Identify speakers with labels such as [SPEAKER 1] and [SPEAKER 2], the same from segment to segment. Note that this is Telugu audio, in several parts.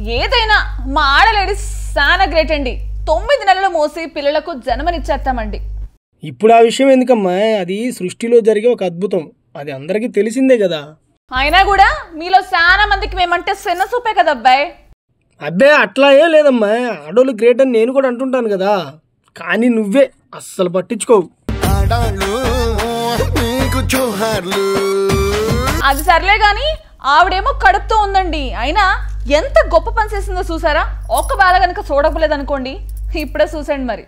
[SPEAKER 1] ఏదైనా మా ఆడలేడీస్ చాలా గ్రేట్ అండి. 9 నెలలు మోసి పిల్లలకు జన్మనిచ్చేస్తామండి.
[SPEAKER 2] ఇప్పుడు ఆ విషయం ఎందుకమ్మా, అది సృష్టిలో జరిగే ఒక అద్భుతం, అది అందరికీ తెలిసిందే కదా.
[SPEAKER 1] అయినా కూడా మీలో చాలా మందికి మేమంటే సెన్న సూపే కదా అబ్బాయి.
[SPEAKER 2] అబ్బే అట్లా ఏం లేదమ్మా, ఆడోళ్ళు గ్రేట్ అని నేను కూడా అంటుంటాను కదా, కానీ నువ్వే అస్సలు పట్టించుకోవు.
[SPEAKER 1] అది సర్లే గాని ఆవిడేమో కడుపుతో ఉందండి, అయినా ఎంత గొప్ప పని చేసిందో చూసారా. ఒక్క వేళ కనుక చూడకపోలేదనుకోండి, ఇప్పుడే చూసండి మరి.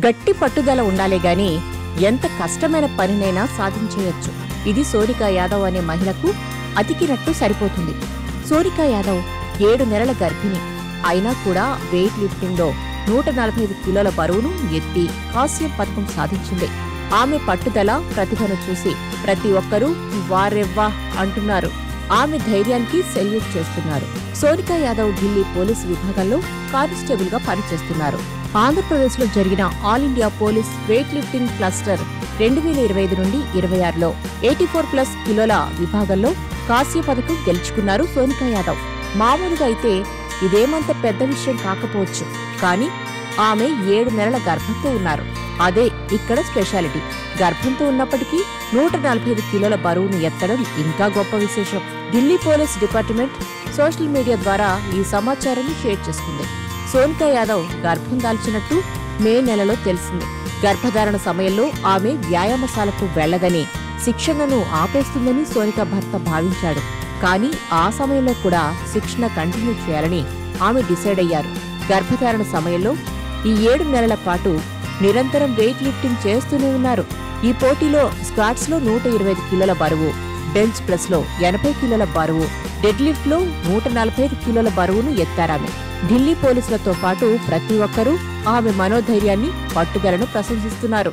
[SPEAKER 3] గట్టి పట్టుదల ఉండాలే గాని ఎంత కష్టమైన పనినైనా సాధించేయొచ్చు. ఇది సోనికా యాదవ్ అనే మహిళకు అతికినట్టు సరిపోతుంది. సోనికా యాదవ్ 7 నెలల గర్భిణి అయినా కూడా వెయిట్ లిఫ్టింగ్లో 145 కిలోల బరువును ఎత్తి కాంస్యం పథకం సాధించింది. ఆమె పట్టుదల ప్రతిభను చూసి ప్రతి ఒక్కరూ వారెవ్వా అంటున్నారు. ఆమె ధైర్యానికి సెల్యూట్ చేస్తున్నారు. సోనికా యాదవ్ ఢిల్లీ పోలీసు విభాగంలో కానిస్టేబుల్ గా పనిచేస్తున్నారు. ఆంధ్రప్రదేశ్లో జరిగిన all India police weight lifting cluster 2025 నుండి 26లో 84+ కిలోల విభాగంలో కాంస్య పథకం గెలుచుకున్నారు సోనికా యాదవ్. మామూలుగా అయితే ఇదేమంత పెద్ద విషయం కాకపోవచ్చు, కానీ ఆమె 7 నెలల గర్భంతో ఉన్నారు. అదే ఇక్కడ స్పెషాలిటీ. గర్భంతో ఉన్నప్పటికీ 145 కిలోల బరువును ఎత్తడం ఇంకా గొప్ప విశేషం. Delhi police department social media ద్వారా ఈ సమాచారాన్ని షేర్ చేసుకుంది. సోనికా యాదవ్ గర్భం దాల్చినట్టు మే నెలలో తెలిసింది. గర్భధారణ సమయంలో ఆమె వ్యాయామశాలకు వెళ్లదని, శిక్షణను ఆపేస్తుందని సోనికా భర్త భావించాడు. కానీ ఆ సమయంలో కూడా శిక్షణ కంటిన్యూ చేయాలని ఆమె డిసైడ్ అయ్యారు. గర్భధారణ సమయంలో ఈ 7 నెలల పాటు నిరంతరం వెయిట్ లిఫ్టింగ్ చేస్తూనే ఉన్నారు. ఈ పోటీలో స్క్వాట్స్ లో 125 కిలోల బరువు, బెంచ్ ప్రెస్ లో 80 కిలోల బరువు, డెడ్ లిఫ్ట్ లో 145 కిలోల బరువును ఎత్తారామె. ఢిల్లీ పోలీసులతో పాటు ప్రతి ఒక్కరూ ఆమె మనోధైర్యాన్ని, పట్టుదలను ప్రశంసిస్తున్నారు.